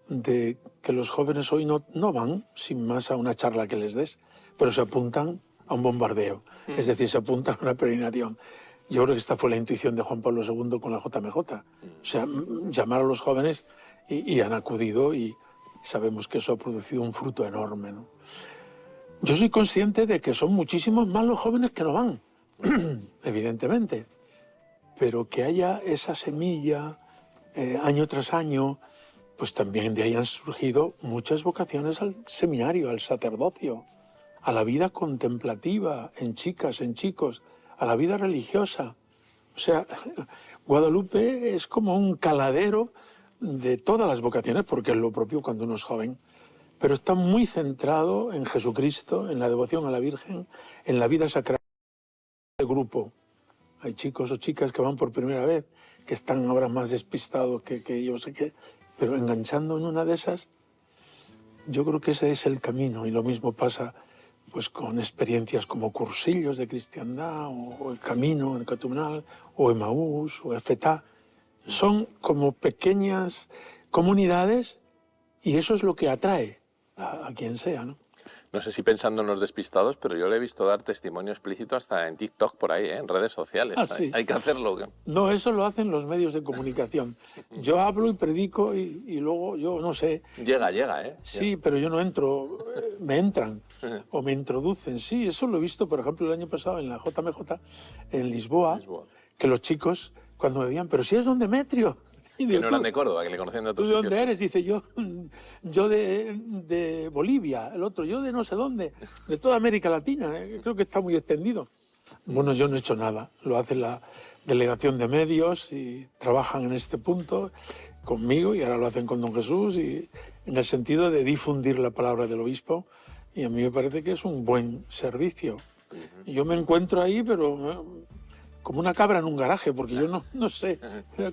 de que los jóvenes hoy no van sin más a una charla que les des, pero se apuntan a un bombardeo, es decir, se apuntan a una peregrinación. Yo creo que esta fue la intuición de Juan Pablo II con la JMJ, o sea, llamar a los jóvenes y han acudido y sabemos que eso ha producido un fruto enorme, ¿no? Yo soy consciente de que son muchísimos más los jóvenes que no van, evidentemente, pero que haya esa semilla año tras año, pues también de ahí han surgido muchas vocaciones al seminario, al sacerdocio, a la vida contemplativa, en chicas, en chicos, a la vida religiosa. O sea, Guadalupe es como un caladero de todas las vocaciones, porque es lo propio cuando uno es joven, pero está muy centrado en Jesucristo, en la devoción a la Virgen, en la vida sacramental de grupo. Hay chicos o chicas que van por primera vez, que están ahora más despistados que yo sé qué, pero enganchando en una de esas, yo creo que ese es el camino. Y lo mismo pasa pues con experiencias como cursillos de cristiandad, o el Camino, el Catecumenal, o Emaús, o Efetá. Son como pequeñas comunidades y eso es lo que atrae a quien sea, ¿no? No sé si pensando en los despistados, pero yo le he visto dar testimonio explícito hasta en TikTok, por ahí, en redes sociales. Ah, sí. Hay que hacerlo. No, eso lo hacen los medios de comunicación. Yo hablo y predico y luego yo no sé. Llega, ¿eh? Sí, pero yo no entro, me entran o me introducen. Sí, eso lo he visto, por ejemplo, el año pasado en la JMJ, en Lisboa, que los chicos, cuando me veían, pero si es don Demetrio. Y Que digo, no eran de Córdoba, que le conocían de ¿tú otros de dónde sitios. eres? Dice, yo de Bolivia, el otro, yo de no sé dónde, de toda América Latina, creo que está muy extendido. Bueno, yo no he hecho nada, lo hace la delegación de medios y trabajan en este punto conmigo y ahora lo hacen con don Jesús y en el sentido de difundir la palabra del obispo y a mí me parece que es un buen servicio. Y yo me encuentro ahí, pero como una cabra en un garaje, porque yo no sé,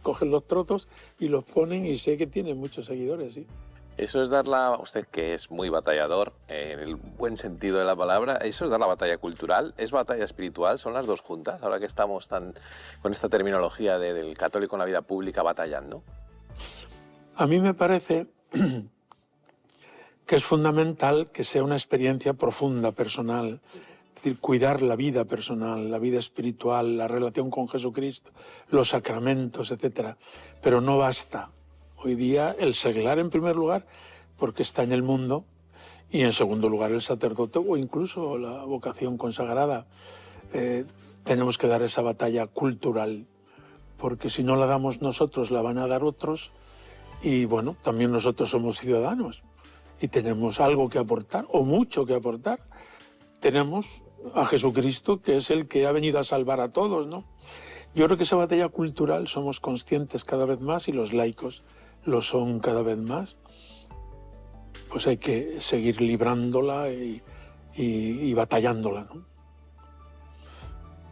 cogen los trozos y los ponen y sé que tienen muchos seguidores, sí. Eso es usted que es muy batallador, en el buen sentido de la palabra, eso es dar la batalla cultural, es batalla espiritual, son las dos juntas, ahora que estamos con esta terminología del católico en la vida pública batallando. A mí me parece que es fundamental que sea una experiencia profunda, personal, es decir, cuidar la vida personal, la vida espiritual, la relación con Jesucristo, los sacramentos, etc. Pero no basta. Hoy día el seglar en primer lugar, porque está en el mundo, y en segundo lugar el sacerdote o incluso la vocación consagrada. Tenemos que dar esa batalla cultural, porque si no la damos nosotros, la van a dar otros, y bueno, también nosotros somos ciudadanos y tenemos algo que aportar, o mucho que aportar. Tenemos a Jesucristo, que es el que ha venido a salvar a todos, ¿no? Yo creo que esa batalla cultural somos conscientes cada vez más y los laicos lo son cada vez más. Pues hay que seguir librándola y batallándola, ¿no?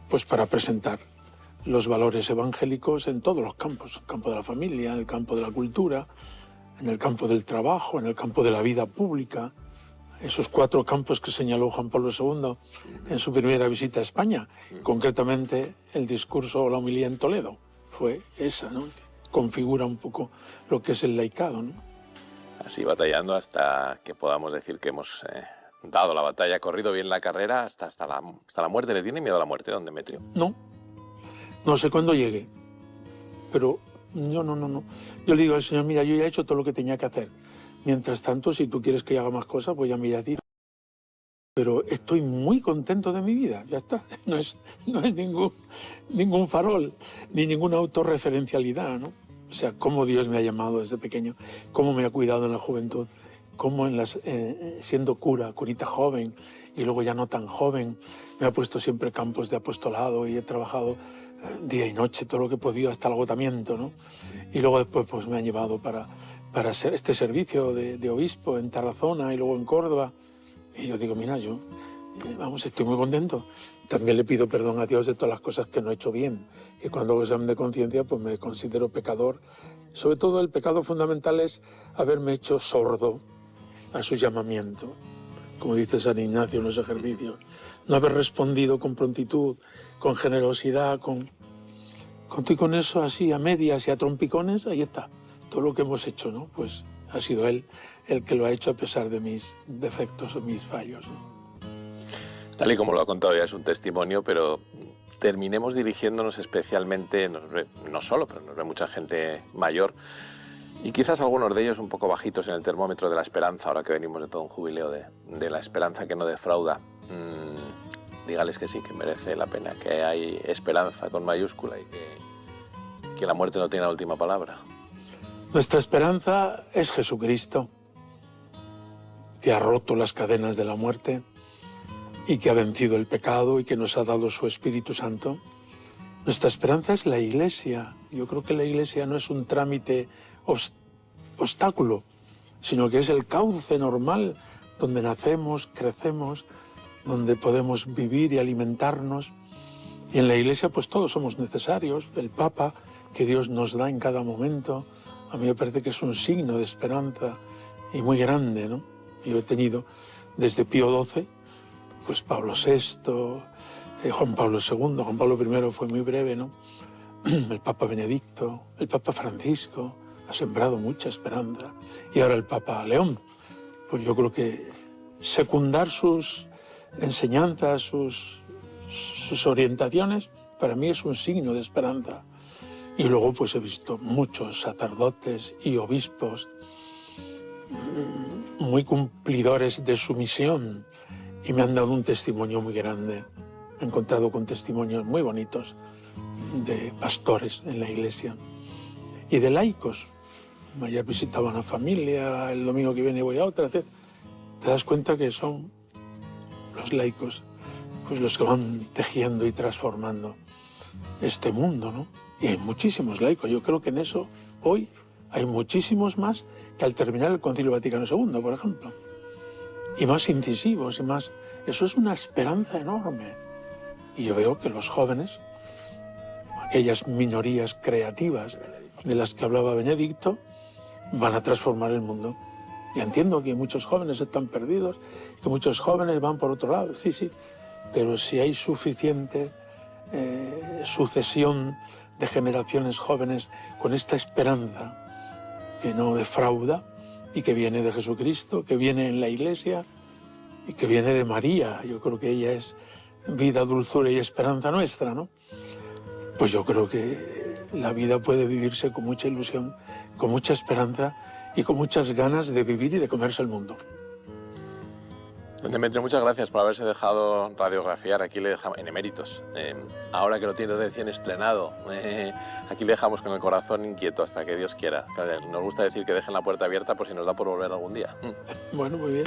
Pues para presentar los valores evangélicos en todos los campos, en el campo de la familia, en el campo de la cultura, en el campo del trabajo, en el campo de la vida pública, esos 4 campos que señaló Juan Pablo II en su primera visita a España, concretamente el discurso o la homilía en Toledo, fue esa, ¿no? Configura un poco lo que es el laicado, ¿no? Así batallando hasta que podamos decir que hemos dado la batalla, corrido bien la carrera hasta la muerte. ¿Le tiene miedo a la muerte, don Demetrio? No sé cuándo llegue, pero yo no. Yo le digo al Señor, mira, yo ya he hecho todo lo que tenía que hacer. Mientras tanto, si tú quieres que yo haga más cosas, pues ya me irás a decir. Pero estoy muy contento de mi vida, ya está. No es ningún farol, ni ninguna autorreferencialidad, ¿no? O sea, cómo Dios me ha llamado desde pequeño, cómo me ha cuidado en la juventud, cómo siendo curita joven y luego ya no tan joven, me ha puesto siempre campos de apostolado y he trabajado día y noche, todo lo que he podido, hasta el agotamiento, ¿no? Y luego después pues, me han llevado para hacer este servicio de obispo en Tarazona y luego en Córdoba. Y yo digo, mira, estoy muy contento. También le pido perdón a Dios de todas las cosas que no he hecho bien, que cuando hago examen de conciencia pues me considero pecador. Sobre todo el pecado fundamental es haberme hecho sordo a su llamamiento, como dice San Ignacio en los ejercicios. No haber respondido con prontitud, con generosidad, con eso así a medias y a trompicones, ahí está. Todo lo que hemos hecho, ¿no? Pues ha sido Él el que lo ha hecho a pesar de mis defectos o mis fallos, ¿no? Tal y como lo ha contado ya es un testimonio, pero terminemos dirigiéndonos especialmente, no solo, pero nos ve mucha gente mayor y quizás algunos de ellos un poco bajitos en el termómetro de la esperanza, ahora que venimos de todo un jubileo de la esperanza que no defrauda. Dígales que sí, que merece la pena, que hay esperanza con mayúscula y que la muerte no tiene la última palabra. Nuestra esperanza es Jesucristo, que ha roto las cadenas de la muerte y que ha vencido el pecado y que nos ha dado su Espíritu Santo. Nuestra esperanza es la Iglesia. Yo creo que la Iglesia no es un trámite obstáculo, sino que es el cauce normal donde nacemos, crecemos, donde podemos vivir y alimentarnos. Y en la Iglesia pues todos somos necesarios. El Papa, que Dios nos da en cada momento, a mí me parece que es un signo de esperanza y muy grande, ¿no? Yo he tenido desde Pío XII, pues Pablo VI, Juan Pablo II, Juan Pablo I fue muy breve, ¿no? El Papa Benedicto, el Papa Francisco, ha sembrado mucha esperanza. Y ahora el Papa León. Pues yo creo que secundar sus enseñanzas, sus orientaciones, para mí es un signo de esperanza. Y luego pues he visto muchos sacerdotes y obispos muy cumplidores de su misión y me han dado un testimonio muy grande. Me he encontrado con testimonios muy bonitos de pastores en la Iglesia y de laicos. Ayer visitaba una familia, el domingo que viene voy a otra. Te das cuenta que son los laicos pues los que van tejiendo y transformando este mundo, ¿no? Y hay muchísimos laicos. Yo creo que en eso hoy hay muchísimos más que al terminar el Concilio Vaticano II, por ejemplo. Y más incisivos y más... Eso es una esperanza enorme. Y yo veo que los jóvenes, aquellas minorías creativas de las que hablaba Benedicto, van a transformar el mundo. Y entiendo que muchos jóvenes están perdidos, que muchos jóvenes van por otro lado, sí, pero si hay suficiente sucesión de generaciones jóvenes con esta esperanza que no defrauda y que viene de Jesucristo, que viene en la Iglesia y que viene de María, yo creo que ella es vida, dulzura y esperanza nuestra, ¿no? Pues yo creo que la vida puede vivirse con mucha ilusión, con mucha esperanza y con muchas ganas de vivir y de comerse el mundo. Don Demetrio, muchas gracias por haberse dejado radiografiar. Aquí le dejamos, en eméritos, ahora que lo tiene recién estrenado, aquí le dejamos con el corazón inquieto hasta que Dios quiera. Nos gusta decir que dejen la puerta abierta por si nos da por volver algún día. Bueno, muy bien.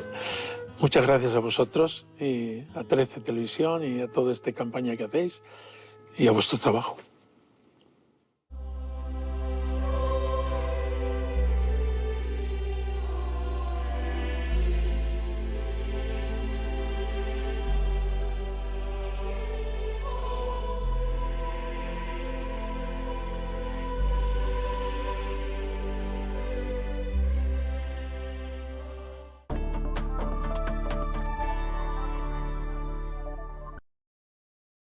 Muchas gracias a vosotros y a 13 Televisión y a toda esta campaña que hacéis y a vuestro trabajo.